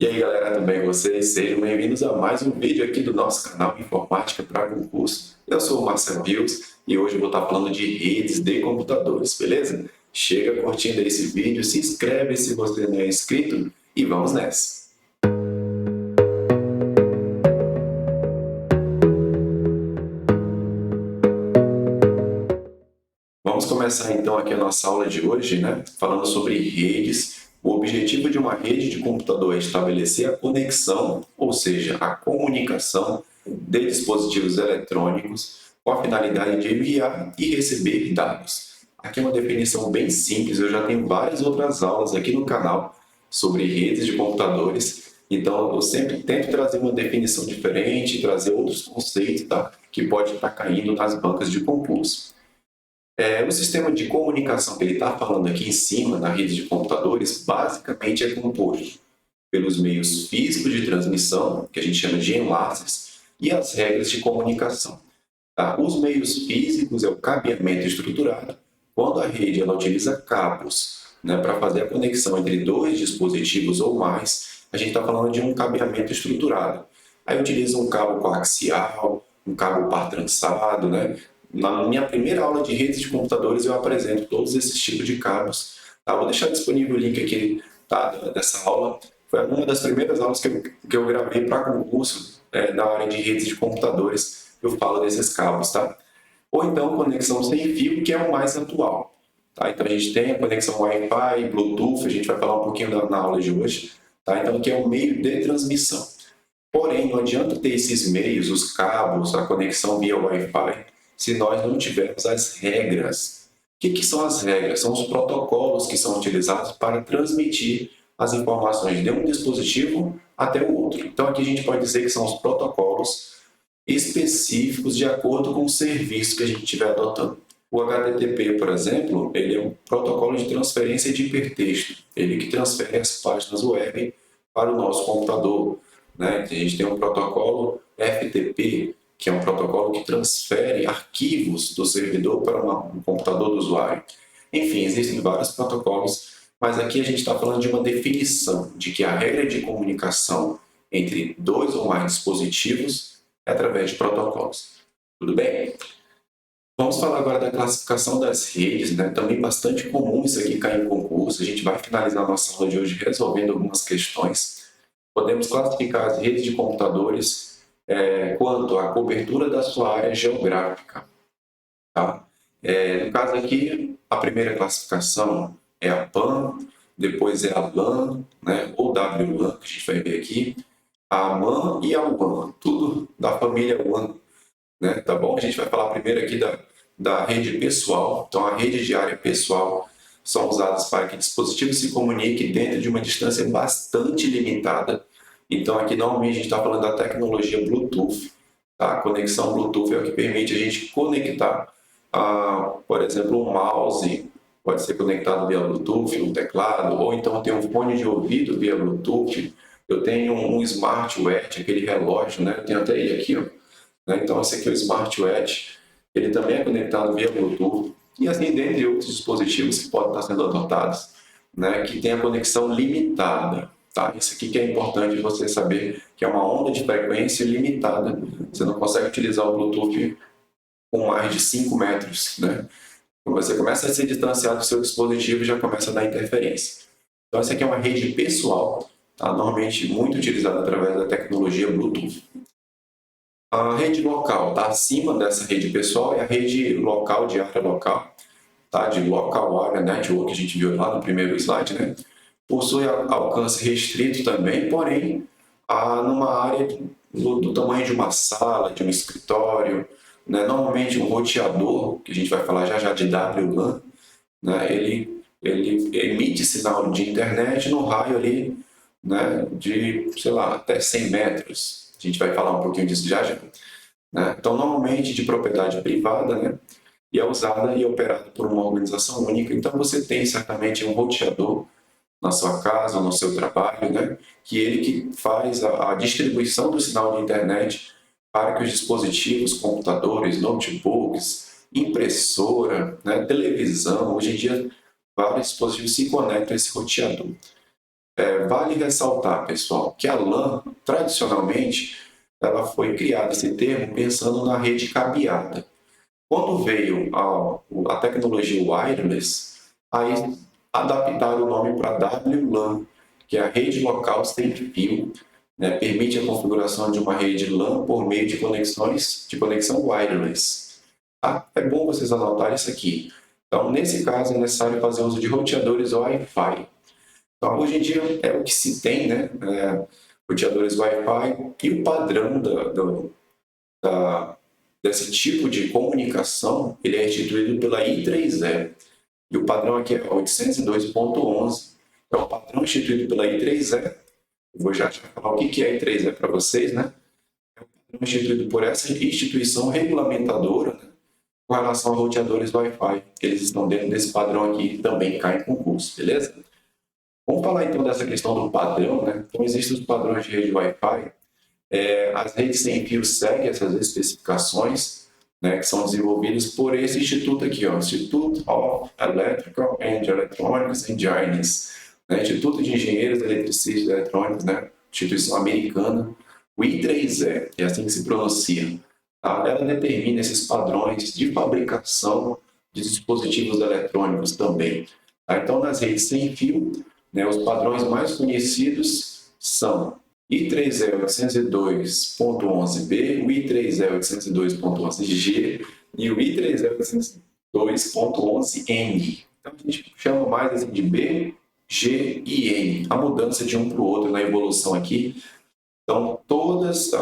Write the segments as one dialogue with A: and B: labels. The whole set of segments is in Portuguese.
A: E aí galera, tudo bem com vocês? Sejam bem-vindos a mais um vídeo aqui do nosso canal Informática para Concurso. Eu sou o Marcelo Rios e hoje eu vou estar falando de redes de computadores, beleza? Chega curtindo esse vídeo, se inscreve se você não é inscrito e vamos nessa! Vamos começar então aqui a nossa aula de hoje, né? Falando sobre redes. O objetivo de uma rede de computador é estabelecer a conexão, ou seja, a comunicação de dispositivos eletrônicos com a finalidade de enviar e receber dados. Aqui é uma definição bem simples, eu já tenho várias outras aulas aqui no canal sobre redes de computadores, então eu sempre tento trazer uma definição diferente, trazer outros conceitos, tá? Que pode estar caindo nas bancas de concurso. O sistema de comunicação que ele está falando aqui em cima, na rede de computadores, basicamente é composto pelos meios físicos de transmissão, que a gente chama de enlaces, e as regras de comunicação. Tá? Os meios físicos é o cabeamento estruturado, quando a rede ela utiliza cabos, né, para fazer a conexão entre dois dispositivos ou mais, a gente está falando de um cabeamento estruturado. Aí utiliza um cabo coaxial, um cabo par trançado, né? Na minha primeira aula de redes de computadores eu apresento todos esses tipos de cabos. Tá? Vou deixar disponível o link aqui, tá, dessa aula. Foi uma das primeiras aulas que eu gravei para concurso da área de redes de computadores. Eu falo desses cabos, tá? Ou então conexão sem fio, que é o mais atual. Tá? Então a gente tem a conexão Wi-Fi, Bluetooth, a gente vai falar um pouquinho na aula de hoje. Tá? Então que é o meio de transmissão. Porém, não adianta ter esses meios, os cabos, a conexão via Wi-Fi, se nós não tivermos as regras. O que são as regras? São os protocolos que são utilizados para transmitir as informações de um dispositivo até o outro. Então, aqui a gente pode dizer que são os protocolos específicos de acordo com o serviço que a gente estiver adotando. O HTTP, por exemplo, ele é um protocolo de transferência de hipertexto. Ele que transfere as páginas web para o nosso computador. Né? A gente tem um protocolo FTP, que é um protocolo que transfere arquivos do servidor para um computador do usuário. Enfim, existem vários protocolos, mas aqui a gente está falando de uma definição de que a regra de comunicação entre dois ou mais dispositivos é através de protocolos. Tudo bem? Vamos falar agora da classificação das redes, né? Também bastante comum isso aqui cair em concurso. A gente vai finalizar a nossa aula de hoje resolvendo algumas questões. Podemos classificar as redes de computadores quanto à cobertura da sua área geográfica. Tá? No caso aqui, a primeira classificação é a PAN, depois é a LAN, né, ou WLAN, que a gente vai ver aqui, a MAN e a WAN, tudo da família WAN. Né, tá bom? A gente vai falar primeiro aqui da rede pessoal. Então, a rede de área pessoal são usadas para que dispositivos se comuniquem dentro de uma distância bastante limitada. Então, aqui normalmente a gente está falando da tecnologia Bluetooth. Tá? A conexão Bluetooth é o que permite a gente conectar, por exemplo, um mouse pode ser conectado via Bluetooth, um teclado, ou então tem um fone de ouvido via Bluetooth. Eu tenho um smartwatch, aquele relógio, né? Eu tenho até ele aqui, ó. Né? Então, esse aqui é o smartwatch. Ele também é conectado via Bluetooth. E assim, dentre outros dispositivos que podem estar sendo adotados, né? Que tem a conexão limitada. Tá? Isso aqui que é importante você saber, que é uma onda de frequência limitada. Você não consegue utilizar o Bluetooth com mais de 5 metros. Né? Quando você começa a se distanciar do seu dispositivo, já começa a dar interferência. Então, essa aqui é uma rede pessoal, tá? Normalmente muito utilizada através da tecnologia Bluetooth. A rede local está acima dessa rede pessoal, é a rede local de área local, tá? De Local Area Network, que a gente viu lá no primeiro slide, né? Possui alcance restrito também, porém, numa área do tamanho de uma sala, de um escritório, né? Normalmente um roteador, que a gente vai falar já já de WLAN, né? Ele emite sinal de internet no raio ali, né? De, sei lá, até 100 metros. A gente vai falar um pouquinho disso já já. Né? Então, normalmente de propriedade privada, né? E é usada e operada por uma organização única. Então, você tem certamente um roteador na sua casa, no seu trabalho, né? Que ele que faz a distribuição do sinal de internet para que os dispositivos, computadores, notebooks, impressora, né? Televisão, hoje em dia vários dispositivos se conectam a esse roteador. Vale ressaltar, pessoal, que a LAN, tradicionalmente, ela foi criada, esse termo, pensando na rede cabeada. Quando veio a tecnologia wireless, aí adaptaram o nome para WLAN, que é a rede local sem fio, né? Permite a configuração de uma rede LAN por meio de conexões de conexão wireless. Tá? É bom vocês anotarem isso aqui. Então, nesse caso, é necessário fazer uso de roteadores Wi-Fi. Então, hoje em dia é o que se tem, né? Roteadores Wi-Fi e o padrão da, desse tipo de comunicação, ele é instituído pela I3E. E o padrão aqui é 802.11. É o padrão instituído pela I3E. Eu vou já falar o que é a I3E para vocês, né? É o padrão instituído por essa instituição regulamentadora, né, com relação a roteadores Wi-Fi. Eles estão dentro desse padrão aqui e também caem em concurso, beleza? Vamos falar então dessa questão do padrão, né? Então, existem os padrões de rede Wi-Fi. As redes sem fio seguem essas especificações, né, que são desenvolvidas por esse instituto aqui, ó, Institute of Electrical and Electronics Engineers, né, Instituto de Engenheiros Eletricistas e Eletrônicos, né, instituição americana, o I3E, é assim que se pronuncia. Tá? Ela determina esses padrões de fabricação de dispositivos eletrônicos também. Tá? Então, nas redes sem fio, né, os padrões mais conhecidos são I3E 802.11b, o I3E 802.11g e o I3E 802.11n. Então, a gente chama mais assim de B, G e N. A mudança de um para o outro na evolução aqui. Então, todas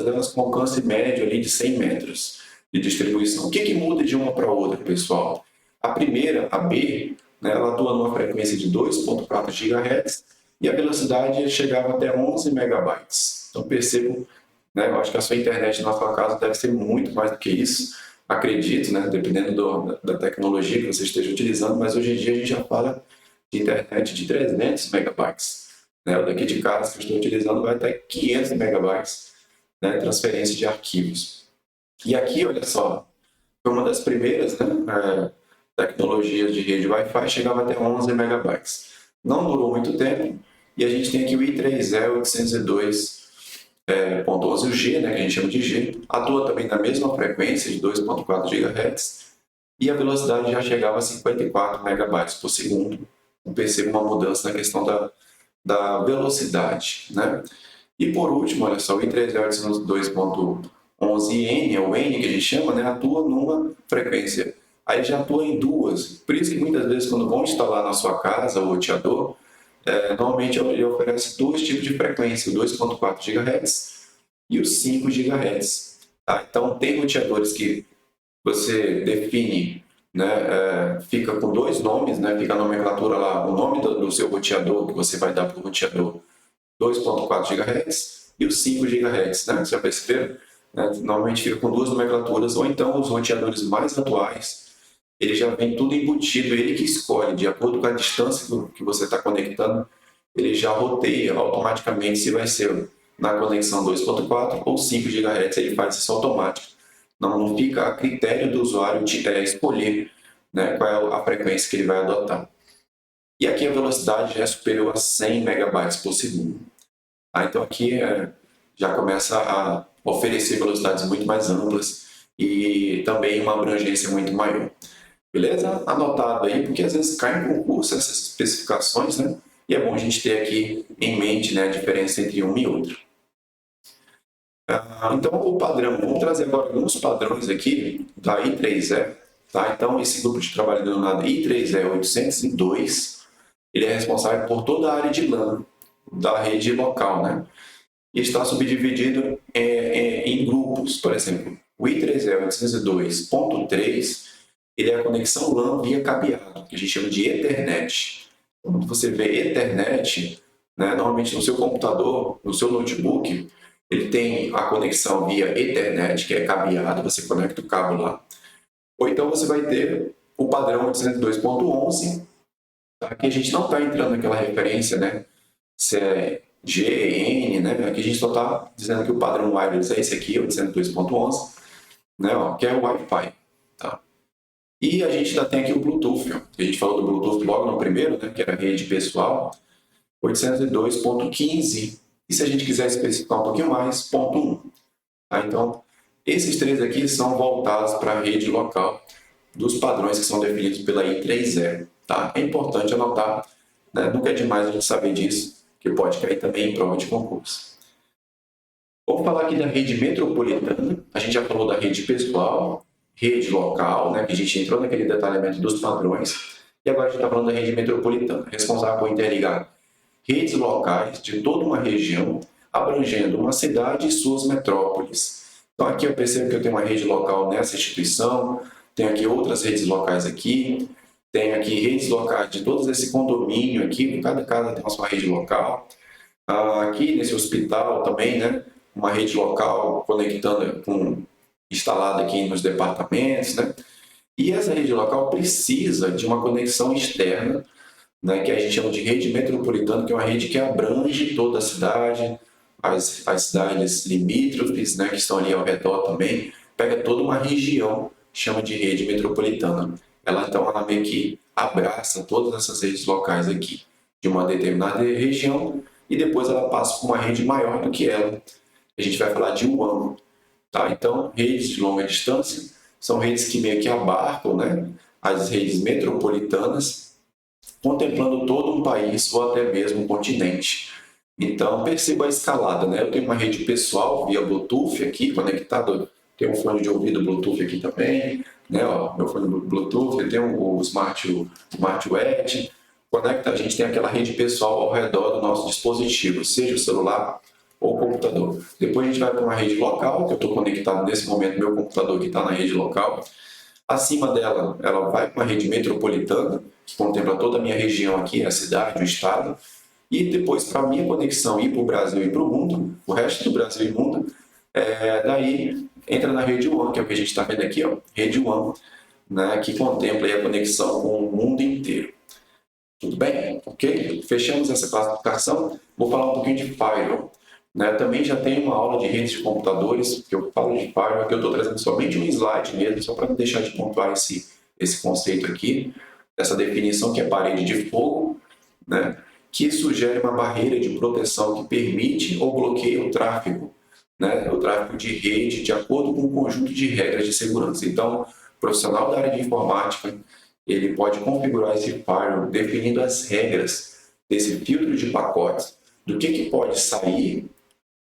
A: elas com alcance médio ali de 100 metros de distribuição. O que muda de uma para outra, pessoal? A primeira, a B, né, ela atua numa frequência de 2.4 GHz e a velocidade chegava até 11 megabytes. Então, percebam, né, eu acho que a sua internet na sua casa deve ser muito mais do que isso, acredito, né, dependendo da tecnologia que você esteja utilizando, mas hoje em dia a gente já fala de internet de 300 megabytes. Né? O daqui de casa que eu estou utilizando vai até 500 megabytes, né, transferência de arquivos. E aqui, olha só, foi uma das primeiras, né, tecnologias de rede Wi-Fi, chegava até 11 megabytes. Não durou muito tempo, e a gente tem aqui o I3E 802.11, o G, né, que a gente chama de G, atua também na mesma frequência de 2.4 GHz, e a velocidade já chegava a 54 megabytes por segundo. Então, perceba uma mudança na questão da velocidade, né? E por último, olha só, o I3E 802.11n, é o N que a gente chama, né, atua numa frequência. Aí já atua em duas. Por isso que muitas vezes quando vão instalar na sua casa o roteador, normalmente ele oferece dois tipos de frequência, o 2.4 GHz e o 5 GHz. Tá? Então tem roteadores que você define, né, fica com dois nomes, né, fica a nomenclatura lá, o nome do seu roteador que você vai dar para o roteador 2.4 GHz e os 5 GHz, né? Você já perceberam? Normalmente fica com duas nomenclaturas, ou então os roteadores mais atuais, ele já vem tudo embutido, ele que escolhe, de acordo com a distância que você está conectando, ele já roteia automaticamente se vai ser na conexão 2.4 ou 5 GHz, ele faz isso automático. Não fica a critério do usuário escolher, né, qual é a frequência que ele vai adotar. E aqui a velocidade já é superior a 100 megabytes por segundo. Então aqui já começa a oferecer velocidades muito mais amplas e também uma abrangência muito maior. Beleza? Anotado aí, porque às vezes cai em concurso essas especificações, né? E é bom a gente ter aqui em mente, né, a diferença entre um e outro. Então, o padrão, vamos trazer agora alguns padrões aqui da I3E. Tá? Então, esse grupo de trabalho denominado I3E 802, ele é responsável por toda a área de LAN da rede local, né? E está subdividido em grupos, por exemplo, o I3E 802.3, ele é a conexão LAN via cabeado, que a gente chama de Ethernet. Quando você vê Ethernet, né, normalmente no seu computador, no seu notebook, ele tem a conexão via Ethernet, que é cabeado, você conecta o cabo lá. Ou então você vai ter o padrão 802.11, tá? Que a gente não está entrando naquela referência, né? Se é G, N, né? Aqui a gente só está dizendo que o padrão wireless é esse aqui, 802.11, né? Ó, que é o Wi-Fi, tá? E a gente ainda tem aqui o Bluetooth, ó. A gente falou do Bluetooth logo no primeiro, né, que era a rede pessoal, 802.15. E se a gente quiser especificar um pouquinho mais, ponto 1. Tá? Então, esses três aqui são voltados para a rede local dos padrões que são definidos pela I30. Tá? É importante anotar, né? Nunca é demais a gente saber disso, que pode cair também em prova de concurso. Vamos falar aqui da rede metropolitana. A gente já falou da rede pessoal, rede local, né, que a gente entrou naquele detalhamento dos padrões. E agora a gente está falando da rede metropolitana, responsável por interligar redes locais de toda uma região, abrangendo uma cidade e suas metrópoles. Então aqui eu percebo que eu tenho uma rede local nessa instituição, tenho aqui outras redes locais aqui, tenho aqui redes locais de todo esse condomínio aqui, cada casa tem a sua rede local. Aqui nesse hospital também, né, uma rede local conectando instalada aqui nos departamentos, né? E essa rede local precisa de uma conexão externa, né, que a gente chama de rede metropolitana, que é uma rede que abrange toda a cidade, as cidades limítrofes, né, que estão ali ao redor também, pega toda uma região, chama de rede metropolitana. Ela meio que abraça todas essas redes locais aqui, de uma determinada região, e depois ela passa por uma rede maior do que ela. A gente vai falar de WAN. Tá? Então, redes de longa distância são redes que meio que abarcam, né, as redes metropolitanas, contemplando todo um país ou até mesmo um continente. Então, perceba a escalada, né? Eu tenho uma rede pessoal via Bluetooth aqui, conectado, tenho um fone de ouvido Bluetooth aqui também, né? Ó, meu fone Bluetooth, eu tenho o Smartwatch, conecta, a gente tem aquela rede pessoal ao redor do nosso dispositivo, seja o celular ou o computador. Depois a gente vai para uma rede local, que eu estou conectado nesse momento, meu computador que está na rede local. Acima dela, ela vai para uma rede metropolitana, que contempla toda a minha região aqui, a cidade, o estado. E depois, para a minha conexão ir para o Brasil e para o mundo, o resto do Brasil e mundo, daí entra na rede WAN, que é o que a gente está vendo aqui, ó, rede WAN, né, que contempla aí a conexão com o mundo inteiro. Tudo bem? Ok? Fechamos essa classificação. Vou falar um pouquinho de Firewall. Né? Também já tem uma aula de redes de computadores, que eu falo de Firewall, que eu estou trazendo somente um slide mesmo, só para não deixar de pontuar esse conceito aqui, essa definição que é parede de fogo, né? Que sugere uma barreira de proteção que permite ou bloqueia o tráfego, né? O tráfego de rede de acordo com um conjunto de regras de segurança. Então, o profissional da área de informática, ele pode configurar esse firewall definindo as regras desse filtro de pacotes, do que pode sair,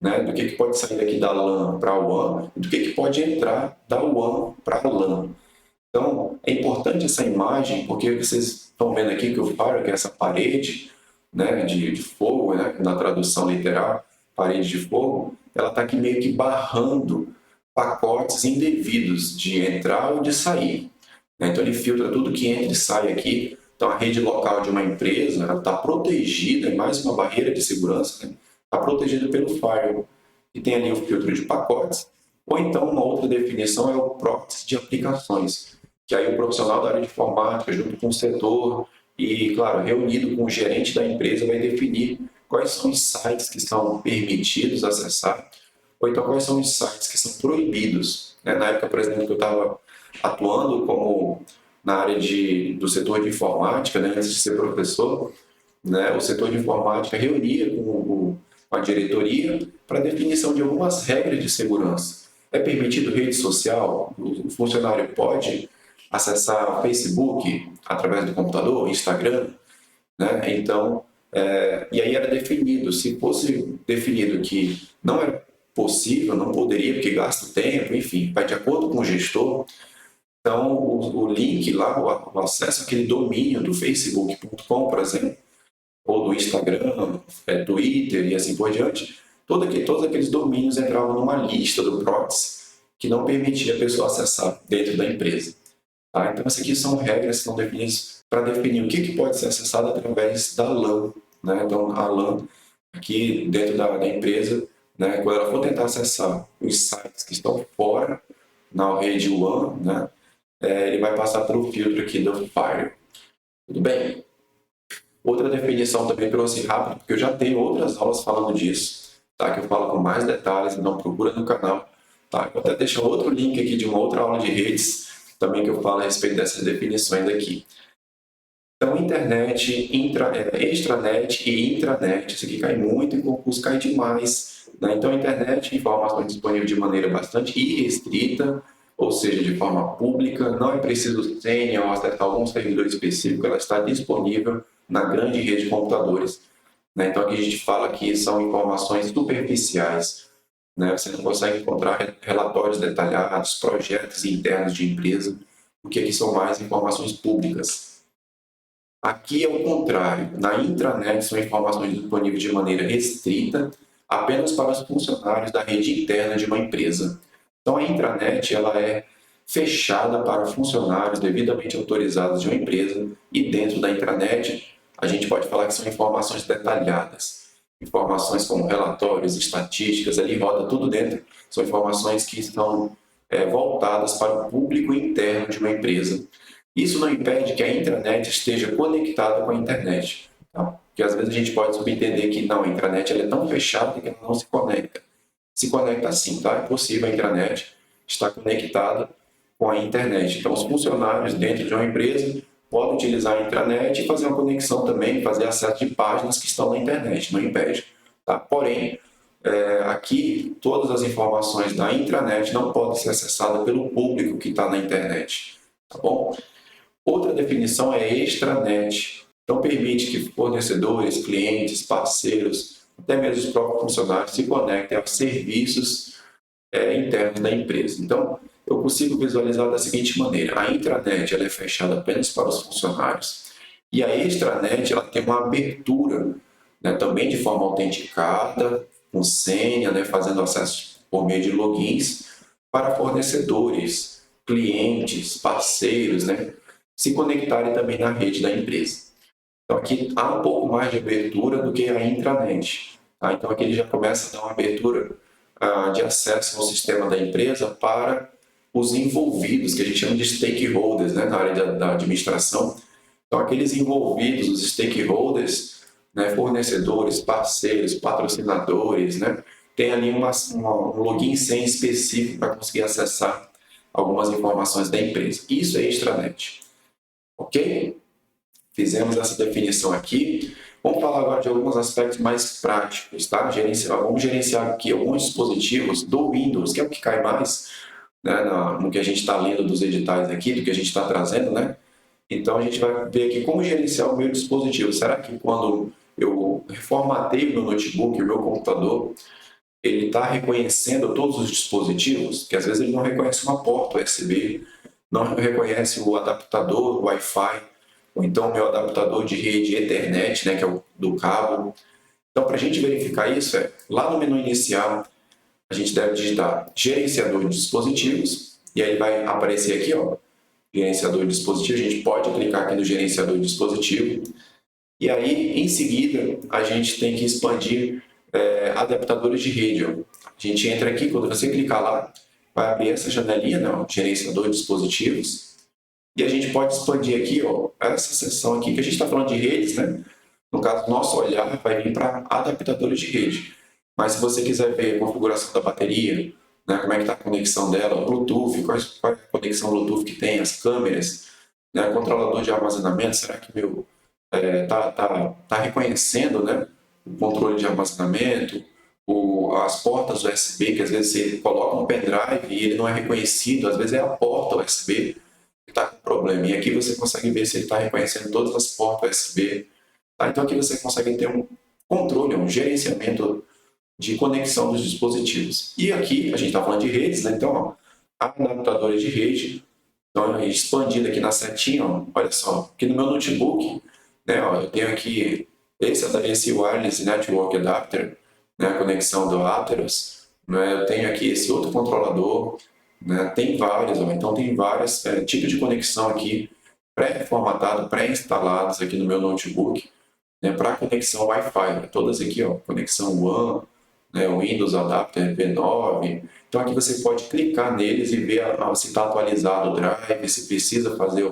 A: né, do que pode sair daqui da LAN para a WAN, e do que pode entrar da WAN para a LAN. Então, é importante essa imagem, porque vocês estão vendo aqui que o firewall, que é essa parede, né, de fogo, né, na tradução literal, parede de fogo, ela está aqui meio que barrando pacotes indevidos de entrar ou de sair. Então, ele filtra tudo que entra e sai aqui. Então, a rede local de uma empresa está protegida, é mais uma barreira de segurança, né? Está protegida pelo firewall. E tem ali o filtro de pacotes. Ou então, uma outra definição é o proxy de aplicações, que aí o profissional da área de informática, junto com o setor e, claro, reunido com o gerente da empresa, vai definir quais são os sites que são permitidos acessar, ou então quais são os sites que são proibidos. Na época, por exemplo, que eu estava atuando como na área do setor de informática, né, antes de ser professor, né, o setor de informática reunia com a diretoria para definição de algumas regras de segurança. É permitido rede social? O funcionário pode acessar Facebook através do computador, Instagram, né? Então, e aí era definido, se fosse definido que não era possível, não poderia, porque gasta tempo, enfim, vai de acordo com o gestor. Então, o link lá, o acesso àquele domínio do facebook.com, por exemplo, ou do Instagram, Twitter e assim por diante, todos aqueles domínios entravam numa lista do proxy que não permitia a pessoa acessar dentro da empresa. Tá? Então, essas aqui são regras que são definidas para definir o que pode ser acessado através da LAN. Né? Então, a LAN, aqui dentro da empresa, né, quando ela for tentar acessar os sites que estão fora na rede WAN, né, ele vai passar pelo filtro aqui do Firewall. Tudo bem? Outra definição também trouxe rápido, porque eu já tenho outras aulas falando disso, tá? Que eu falo com mais detalhes, então procura no canal. Tá? Eu vou até deixar outro link aqui de uma outra aula de redes, também que eu falo a respeito dessas definições aqui. Então, internet, extranet e intranet, isso aqui cai muito, em concurso cai demais, né? Então, internet, informações disponíveis de maneira bastante irrestrita, ou seja, de forma pública, não é preciso senha ou acessar algum servidor específico, ela está disponível na grande rede de computadores, né? Então, aqui a gente fala que são informações superficiais, né? Você não consegue encontrar relatórios detalhados, projetos internos de empresa, porque aqui são mais informações públicas. Aqui é o contrário. Na intranet são informações disponíveis de maneira restrita apenas para os funcionários da rede interna de uma empresa. Então, a intranet ela é fechada para funcionários devidamente autorizados de uma empresa e dentro da intranet a gente pode falar que são informações detalhadas. Informações como relatórios, estatísticas, ali roda tudo dentro. São informações que estão voltadas para o público interno de uma empresa. Isso não impede que a intranet esteja conectada com a internet, tá? Porque às vezes a gente pode subentender que não, a intranet ela é tão fechada que ela não se conecta. Se conecta sim, tá? É possível a intranet estar conectada com a internet. Então, os funcionários dentro de uma empresa podem utilizar a intranet e fazer uma conexão também, fazer acesso de páginas que estão na internet, não impede, tá? Porém, aqui, todas as informações da intranet não podem ser acessadas pelo público que está na internet, tá bom? Outra definição é extranet. Então, permite que fornecedores, clientes, parceiros, até mesmo os próprios funcionários se conectem aos serviços internos da empresa. Então, eu consigo visualizar da seguinte maneira. A intranet ela é fechada apenas para os funcionários e a extranet ela tem uma abertura, né, também de forma autenticada, com senha, né, fazendo acesso por meio de logins para fornecedores, clientes, parceiros, né, se conectarem também na rede da empresa. Então, aqui há um pouco mais de abertura do que a intranet. Tá? Então, aqui ele já começa a dar uma abertura de acesso ao sistema da empresa para os envolvidos, que a gente chama de stakeholders, né, na área da administração. Então, aqueles envolvidos, os stakeholders, né, fornecedores, parceiros, patrocinadores, né, tem ali um login senha específico para conseguir acessar algumas informações da empresa. Isso é extranet. Ok? Fizemos essa definição aqui. Vamos falar agora de alguns aspectos mais práticos, tá? Vamos gerenciar aqui alguns dispositivos do Windows, que é o que cai mais, né, no que a gente está lendo dos editais aqui, do que a gente está trazendo, né? Então, a gente vai ver aqui como gerenciar o meu dispositivo. Será que quando eu reformatei o meu notebook, o meu computador, ele está reconhecendo todos os dispositivos? Que às vezes ele não reconhece uma porta USB, não reconhece o adaptador Wi-Fi, ou então o meu adaptador de rede Ethernet, né, que é o do cabo. Então, para a gente verificar isso, lá no menu inicial, a gente deve digitar gerenciador de dispositivos, e aí vai aparecer aqui, ó, gerenciador de dispositivo. A gente pode clicar aqui no gerenciador de dispositivo, e aí, em seguida, a gente tem que expandir adaptadores de rede. Ó. A gente entra aqui, quando você clicar lá, vai abrir essa janelinha, né, ó, gerenciador de dispositivos, e a gente pode expandir aqui, ó, essa seção aqui, que a gente está falando de redes, né? No caso, nosso olhar vai vir para adaptadores de rede. Mas se você quiser ver a configuração da bateria, né, como é que está a conexão dela, Bluetooth, qual é a conexão Bluetooth que tem, as câmeras, né, controlador de armazenamento, será que meu tá reconhecendo, né, o controle de armazenamento, as portas USB, que às vezes você coloca um pendrive e ele não é reconhecido, às vezes é a porta USB que está com problema. E aqui você consegue ver se ele está reconhecendo todas as portas USB. Tá? Então aqui você consegue ter um controle, um gerenciamento de conexão dos dispositivos. E aqui a gente está falando de redes, né? Então, ó, adaptadores de rede. Então, expandindo aqui na setinha, ó, olha só, aqui no meu notebook, né, ó, eu tenho aqui esse Wireless Network Adapter, né, a conexão do Atheros, né, eu tenho aqui esse outro controlador, né, tem vários, ó, então tem vários tipos de conexão aqui pré-formatados, pré-instalados aqui no meu notebook, né, para conexão Wi-Fi, todas aqui, ó, conexão WAN, né, Windows Adapter V9. Então aqui você pode clicar neles e ver se está atualizado o drive, se precisa fazer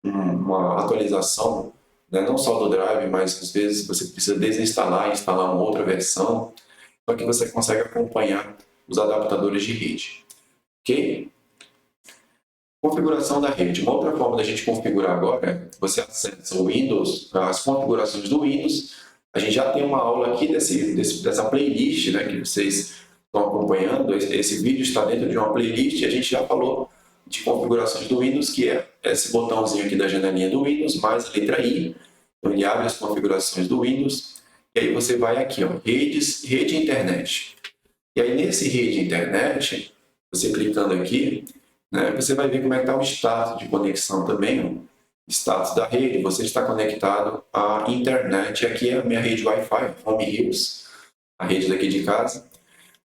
A: uma atualização, né, não só do drive, mas às vezes você precisa desinstalar e instalar uma outra versão. Então aqui você consegue acompanhar os adaptadores de rede. Ok? Configuração da rede. Uma outra forma da gente configurar agora é você acessa o Windows, as configurações do Windows. A gente já tem uma aula aqui dessa playlist, né, que vocês estão acompanhando. Esse vídeo está dentro de uma playlist e a gente já falou de configurações do Windows, que é esse botãozinho aqui da janelinha do Windows, mais a letra I. Então, ele abre as configurações do Windows. E aí você vai aqui, ó, redes, rede internet. E aí nesse rede internet, você clicando aqui, né, você vai ver como é que está o status de conexão também, ó. Status da rede, você está conectado à internet. Aqui é a minha rede Wi-Fi, Home Hills, a rede daqui de casa,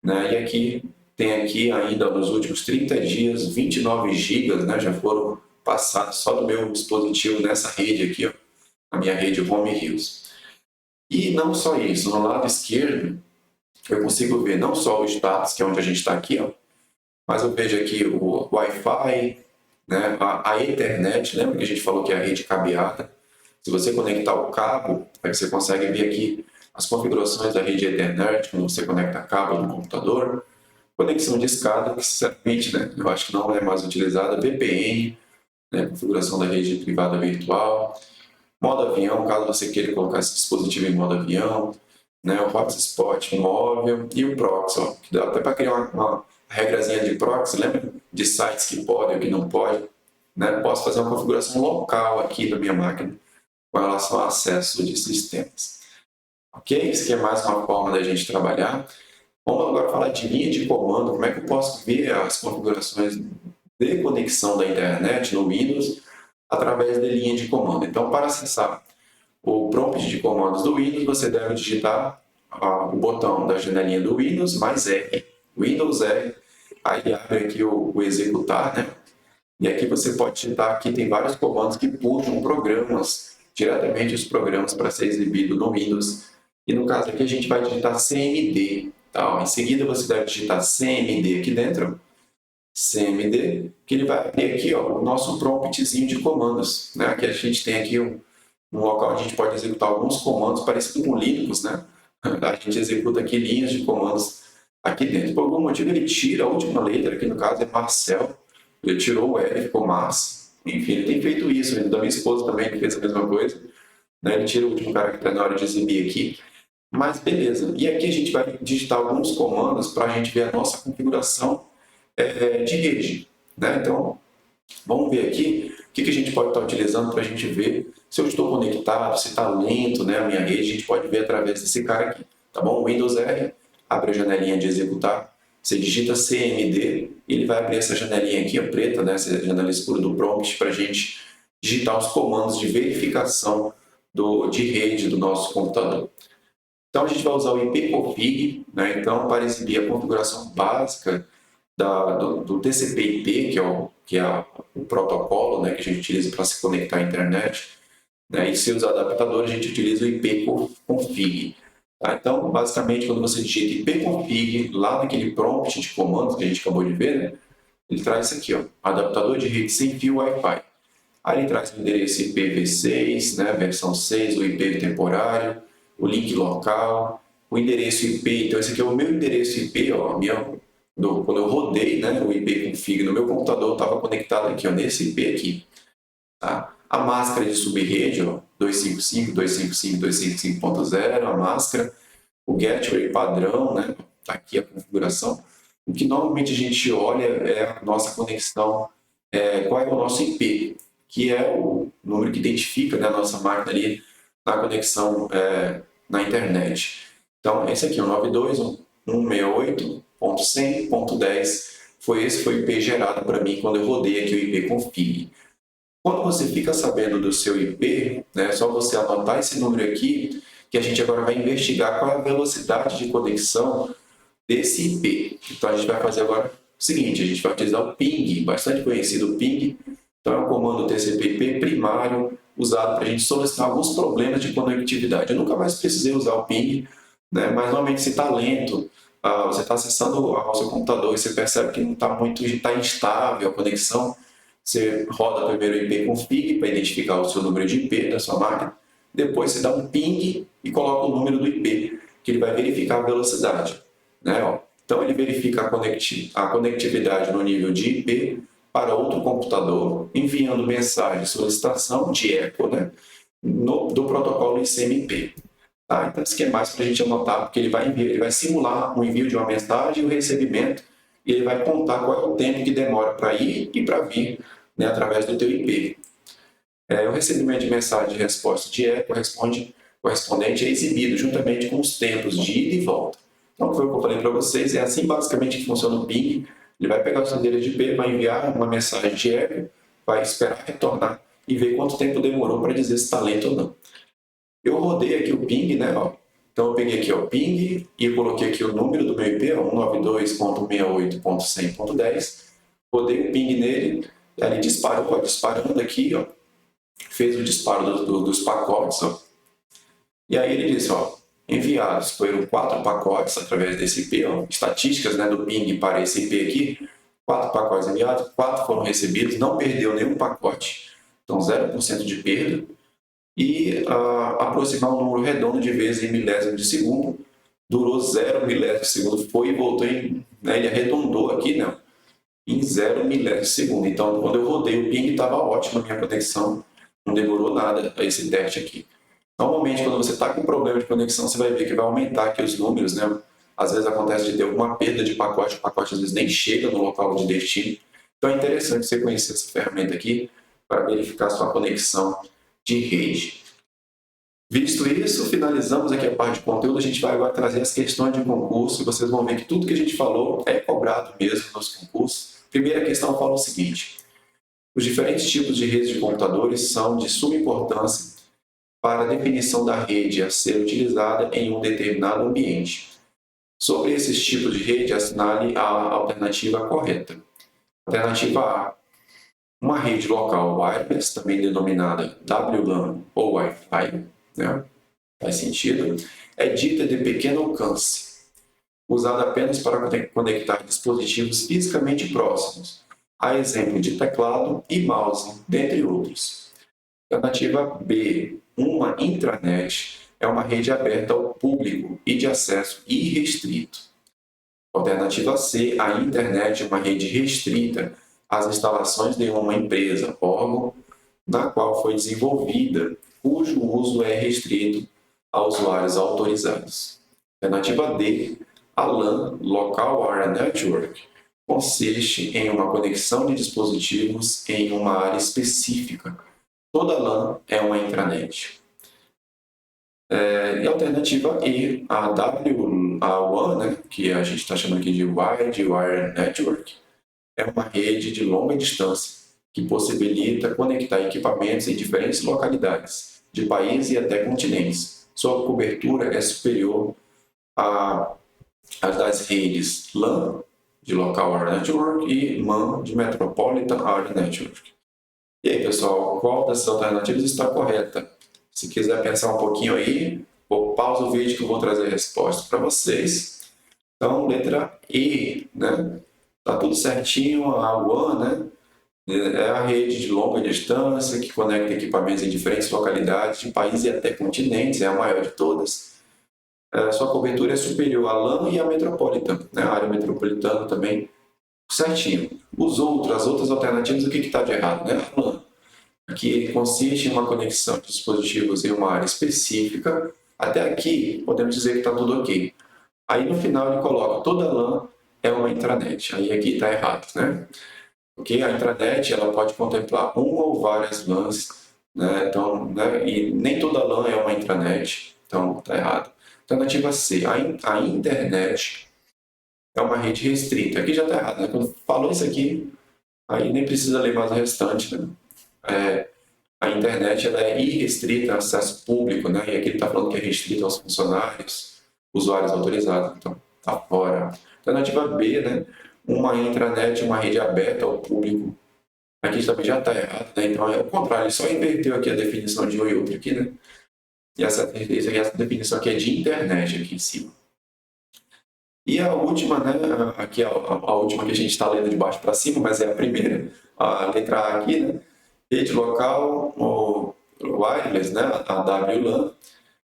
A: né? E aqui tem aqui ainda nos últimos 30 dias 29 gigas, né, já foram passados só do meu dispositivo nessa rede aqui, ó, a minha rede Home Hills. E não só isso, no lado esquerdo eu consigo ver não só o status, que é onde a gente está aqui, ó, mas eu vejo aqui o Wi-Fi, né, a Ethernet, lembra que a gente falou que é a rede cabeada? Se você conectar o cabo, aí você consegue ver aqui as configurações da rede Ethernet, quando você conecta cabo no computador. Conexão de escada, que sinceramente, né, eu acho que não é mais utilizada. VPN, né, configuração da rede privada virtual. Modo avião, caso você queira colocar esse dispositivo em modo avião. Né, o hotspot móvel e o proxy, ó, que dá até para criar uma regrazinha de proxy, lembra? De sites que podem ou que não podem. Né? Posso fazer uma configuração local aqui da minha máquina com relação ao acesso de sistemas. Ok? Isso aqui é mais uma forma da gente trabalhar. Vamos agora falar de linha de comando. Como é que eu posso ver as configurações de conexão da internet no Windows através de linha de comando? Então, para acessar o prompt de comandos do Windows, você deve digitar o botão da janelinha do Windows mais R. Windows R, aí abre aqui o executar, né? E aqui você pode digitar, aqui tem vários comandos que puxam programas, diretamente os programas para ser exibido no Windows. E no caso aqui a gente vai digitar CMD. Tá? Em seguida você deve digitar CMD aqui dentro, CMD, que ele vai abrir aqui, ó, o nosso promptzinho de comandos. Né? Aqui a gente tem aqui um local onde a gente pode executar alguns comandos parecido com Linux, né? A gente executa aqui linhas de comandos aqui dentro. Por algum motivo ele tira a última letra, que no caso é Marcel, ele tirou o L, ficou Mars. Enfim, ele tem feito isso, da minha esposa também, que fez a mesma coisa. Né? Ele tira o último caractere na hora de exibir aqui. Mas beleza, e aqui a gente vai digitar alguns comandos para a gente ver a nossa configuração de rede. Né? Então, vamos ver aqui o que a gente pode estar utilizando para a gente ver se eu estou conectado, se está lento, né, a minha rede. A gente pode ver através desse cara aqui. Tá bom? Windows R, abre a janelinha de executar, você digita CMD e ele vai abrir essa janelinha aqui, a preta, né, essa janela escura do prompt, para a gente digitar os comandos de verificação de rede do nosso computador. Então, a gente vai usar o ipconfig, né? Então, para exibir a configuração básica do TCP/IP, que é o protocolo, né, que a gente utiliza para se conectar à internet. Né? E se usar adaptador, a gente utiliza o ipconfig. Tá? Então, basicamente, quando você digita ipconfig, lá naquele prompt de comandos que a gente acabou de ver, né, ele traz isso aqui, ó, adaptador de rede sem fio Wi-Fi. Aí ele traz o endereço IPv6, né, versão 6, o IP temporário, o link local, o endereço IP. Então, esse aqui é o meu endereço IP, ó, quando eu rodei, né, o ipconfig no meu computador, estava conectado aqui, ó, nesse IP aqui. Tá? A máscara de subrede, ó, 255.255.255.0, a máscara, o gateway padrão, né, tá aqui a configuração. O que normalmente a gente olha é a nossa conexão, qual é o nosso IP, que é o número que identifica, né, a nossa máquina ali na conexão na internet. Então, esse aqui é o 92.168.100.10. Foi o IP gerado para mim quando eu rodei aqui o ipconfig. Quando você fica sabendo do seu IP, né, é só você anotar esse número aqui, que a gente agora vai investigar qual é a velocidade de conexão desse IP. Então, a gente vai fazer agora o seguinte, a gente vai utilizar o ping, bastante conhecido o ping. Então, é um comando TCP/IP primário, usado para a gente solucionar alguns problemas de conectividade. Eu nunca mais precisei usar o ping, né, mas normalmente se está lento, você está acessando ao seu computador e você percebe que não está instável a conexão, você roda primeiro o ipconfig para identificar o seu número de IP da sua máquina, depois você dá um ping e coloca o número do IP, que ele vai verificar a velocidade. Né? Então ele verifica a conectividade no nível de IP, para outro computador, enviando mensagem de solicitação de eco, né, do protocolo ICMP. Tá? Então, isso aqui é mais para a gente anotar, porque ele vai simular o envio de uma mensagem e o recebimento, e ele vai contar qual é o tempo que demora para ir e para vir, né, através do teu IP. O recebimento de mensagem de resposta de eco correspondente é exibido juntamente com os tempos de ida e volta. Então, foi o que eu falei para vocês, é assim basicamente que funciona o ping. Ele vai pegar o seu endereço de IP, vai enviar uma mensagem de eco, vai esperar retornar e ver quanto tempo demorou para dizer se está lento ou não. Eu rodei aqui o ping, né? Ó. Então, eu peguei aqui o ping e eu coloquei aqui o número do meu IP, 192.168.100.10. Rodei o ping nele, e ele disparou, ó, disparando aqui, ó, fez o disparo dos pacotes, ó. E aí ele disse, ó, enviados foram 4 pacotes através desse IP, ó, estatísticas, né, do ping para esse IP aqui, 4 pacotes enviados, 4 foram recebidos, não perdeu nenhum pacote, então 0% de perda, e aproximar um número redondo de vezes em milésimo de segundo, durou 0 milésimo de segundo, foi e voltou em, né, ele arredondou aqui, né, em 0 milésimo de segundo. Então, quando eu rodei o ping, estava ótimo a minha conexão, não demorou nada esse teste aqui. Normalmente, quando você está com problema de conexão, você vai ver que vai aumentar aqui os números, né? Às vezes acontece de ter alguma perda de pacote, o pacote às vezes nem chega no local de destino. Então é interessante você conhecer essa ferramenta aqui para verificar sua conexão de rede. Visto isso, finalizamos aqui a parte de conteúdo, a gente vai agora trazer as questões de concurso, e vocês vão ver que tudo que a gente falou é cobrado mesmo nos concursos. Primeira questão fala o seguinte: os diferentes tipos de redes de computadores são de suma importância para a definição da rede a ser utilizada em um determinado ambiente. Sobre esses tipos de rede, assinale a alternativa correta. Alternativa A: uma rede local wireless, também denominada WLAN ou Wi-Fi, né? Faz sentido. É dita de pequeno alcance, usada apenas para conectar dispositivos fisicamente próximos, a exemplo de teclado e mouse, dentre outros. Alternativa B: uma intranet é uma rede aberta ao público e de acesso irrestrito. Alternativa C: a internet é uma rede restrita às instalações de uma empresa, órgão, na qual foi desenvolvida, cujo uso é restrito a usuários autorizados. Alternativa D: a LAN, Local Area Network, consiste em uma conexão de dispositivos em uma área específica. Toda LAN é uma intranet. E a alternativa E, a WAN, né, que a gente está chamando aqui de Wide Area Network, é uma rede de longa distância que possibilita conectar equipamentos em diferentes localidades, de países e até continentes. Sua cobertura é superior à das redes LAN, de Local Area Network, e MAN, de Metropolitan Area Network. E aí, pessoal, qual dessas alternativas está correta? Se quiser pensar um pouquinho aí, pausa o vídeo que eu vou trazer a resposta para vocês. Então, letra E, né? Tá tudo certinho, a WAN, né? É a rede de longa distância que conecta equipamentos em diferentes localidades, de países e até continentes, é a maior de todas. Sua cobertura é superior à LAN e à Metropolitan, né? A área metropolitana também, certinho. As outras alternativas, o que está de errado, né? A LAN, que consiste em uma conexão de dispositivos em uma área específica. Até aqui, podemos dizer que está tudo ok. Aí, no final, ele coloca toda LAN é uma intranet. Aí, aqui está errado, né? Porque a intranet, ela pode contemplar uma ou várias LANs, né? Então, né? E nem toda LAN é uma intranet. Então, está errado. Alternativa C, a internet é uma rede restrita. Aqui já está errado, né? Quando falou isso aqui, aí nem precisa ler mais o restante, né? A internet ela é irrestrita a acesso público, né? E aqui ele está falando que é restrita aos funcionários, usuários autorizados, então está fora. Alternativa B, né? Uma intranet, uma rede aberta ao público. Aqui também já está errado, né? Então é o contrário, ele só inverteu aqui a definição de um e outro aqui, né? E essa definição aqui é de internet aqui em cima. E a última, né? Aqui a última que a gente está lendo de baixo para cima, mas é a primeira, a letra A aqui, né? Rede local, o wireless, né? A WLAN,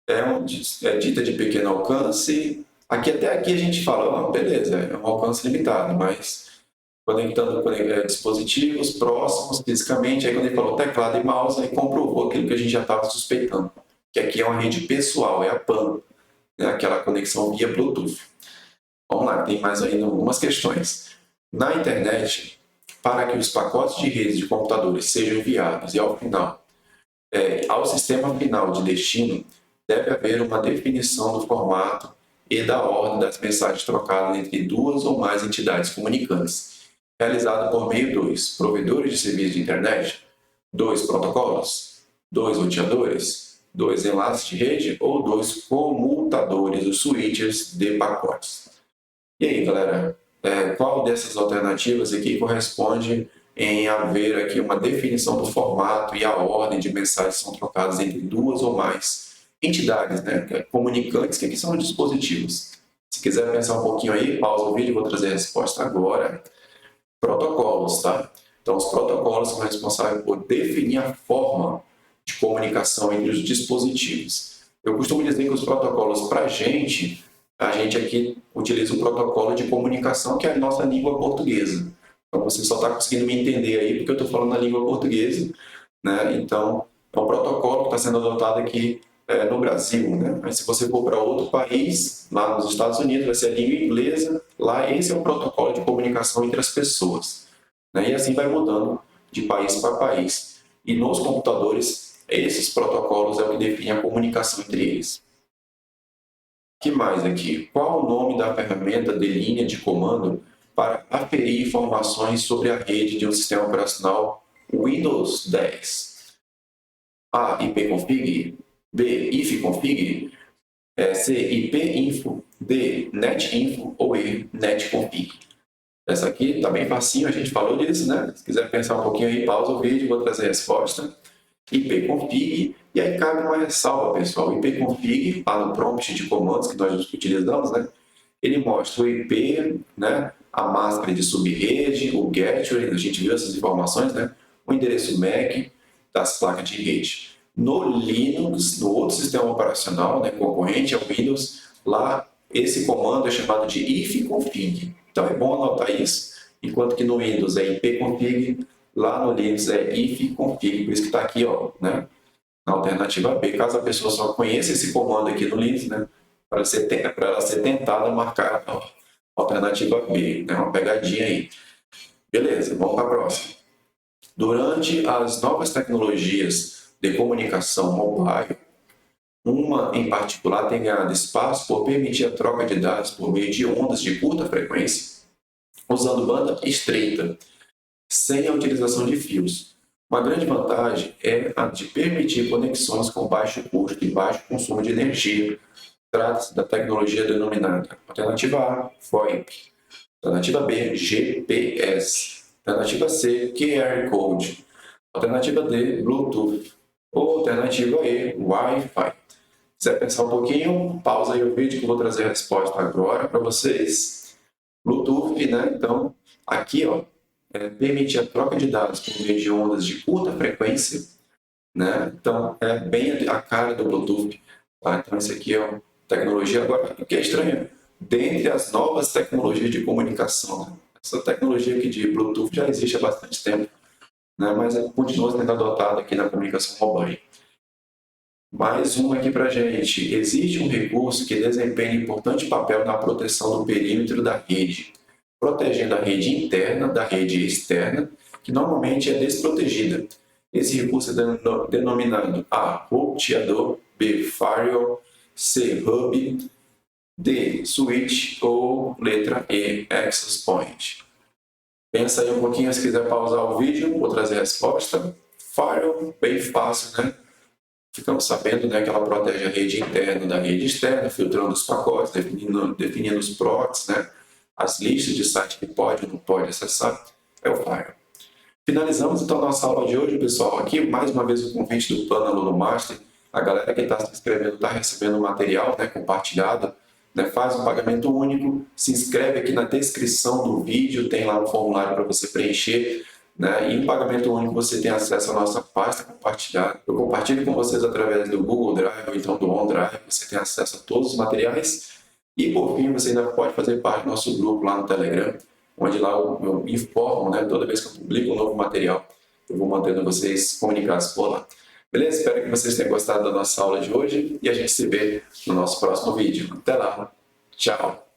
A: é dita de pequeno alcance. Até aqui a gente fala, beleza, é um alcance limitado, mas conectando dispositivos próximos fisicamente. Aí quando ele falou teclado e mouse, aí comprovou aquilo que a gente já estava suspeitando, que aqui é uma rede pessoal, é a PAN, né? Aquela conexão via Bluetooth. Vamos lá, tem mais ainda algumas questões. Na internet, para que os pacotes de redes de computadores sejam enviados e ao final, ao sistema final de destino, deve haver uma definição do formato e da ordem das mensagens trocadas entre duas ou mais entidades comunicantes, realizado por meio dos provedores de serviço de internet, dois protocolos, dois roteadores, dois enlaces de rede ou dois comutadores, os switches de pacotes. E aí, galera, qual dessas alternativas aqui corresponde em haver aqui uma definição do formato e a ordem de mensagens que são trocadas entre duas ou mais entidades, né? Comunicantes, que aqui são dispositivos. Se quiser pensar um pouquinho aí, pausa o vídeo e vou trazer a resposta agora. Protocolos, tá? Então, os protocolos são responsáveis por definir a forma de comunicação entre os dispositivos. Eu costumo dizer que os protocolos, para a gente aqui utiliza o protocolo de comunicação, que é a nossa língua portuguesa. Então, você só está conseguindo me entender aí, porque eu estou falando na língua portuguesa, né? Então, é um protocolo que está sendo adotado aqui no Brasil, né? Mas se você for para outro país, lá nos Estados Unidos, vai ser a língua inglesa. Lá, esse é o protocolo de comunicação entre as pessoas, né? E assim vai mudando de país para país. E nos computadores, esses protocolos é o que define a comunicação entre eles. O que mais aqui? Qual o nome da ferramenta de linha de comando para aferir informações sobre a rede de um sistema operacional Windows 10? A. ipconfig. B. ifconfig. C. ipinfo. D. netinfo. Ou E. netconfig. Essa aqui está bem facinho, a gente falou disso, né? Se quiser pensar um pouquinho aí, pausa o vídeo, vou trazer a resposta. ipconfig, e aí cabe uma ressalva, pessoal. O ipconfig, lá no prompt de comandos que nós utilizamos, né? Ele mostra o IP, né? A máscara de subrede, o gateway, a gente viu essas informações, né? O endereço MAC das placas de rede. No Linux, no outro sistema operacional, né, concorrente ao Windows, lá esse comando é chamado de ifconfig. Então é bom anotar isso, enquanto que no Windows é ipconfig, lá no Linux é ifconfig, por isso que está aqui, ó, né, na alternativa B. Caso a pessoa só conheça esse comando aqui no Linux, né, para ela ser tentada a marcar a alternativa B, né, uma pegadinha aí. Beleza, vamos para a próxima. Durante as novas tecnologias de comunicação mobile, uma em particular tem ganhado espaço por permitir a troca de dados por meio de ondas de curta frequência, usando banda estreita, sem a utilização de fios. Uma grande vantagem é a de permitir conexões com baixo custo e baixo consumo de energia. Trata-se da tecnologia denominada alternativa A, VoIP, alternativa B, GPS, alternativa C, QR Code, alternativa D, Bluetooth, ou alternativa E, Wi-Fi. Se quiser pensar um pouquinho, pausa aí o vídeo que eu vou trazer a resposta agora para vocês. Bluetooth, né? Então, aqui, ó, permite a troca de dados por meio de ondas de curta frequência, né? Então, é bem a cara do Bluetooth, tá? Então, esse aqui é uma tecnologia. Agora, o que é estranho, dentre as novas tecnologias de comunicação, né? Essa tecnologia aqui de Bluetooth já existe há bastante tempo, né? Mas continua sendo adotada aqui na comunicação mobile. Mais uma aqui para a gente. Existe um recurso que desempenha importante papel na proteção do perímetro da rede, protegendo a rede interna da rede externa, que normalmente é desprotegida. Esse recurso é denominado A, roteador, B, firewall, C, hub, D, switch ou letra E, access point. Pensa aí um pouquinho, se quiser pausar o vídeo, vou trazer a resposta. Firewall, bem fácil, né? Ficamos sabendo, né, que ela protege a rede interna da rede externa, filtrando os pacotes, definindo os proxies, né, as listas de site que pode ou não pode acessar, é o Firewall. Finalizamos então a nossa aula de hoje, pessoal. Aqui, mais uma vez, o convite do Plano Aluno Master. A galera que está se inscrevendo está recebendo o material, né, compartilhado, né, faz um pagamento único, se inscreve aqui na descrição do vídeo, tem lá um formulário para você preencher, né? E em pagamento único você tem acesso à nossa pasta compartilhada. Eu compartilho com vocês através do Google Drive ou então do OneDrive, você tem acesso a todos os materiais. E por fim, você ainda pode fazer parte do nosso grupo lá no Telegram, onde lá eu informo, né, toda vez que eu publico um novo material, eu vou mantendo vocês comunicados por lá. Beleza? Espero que vocês tenham gostado da nossa aula de hoje e a gente se vê no nosso próximo vídeo. Até lá. Tchau.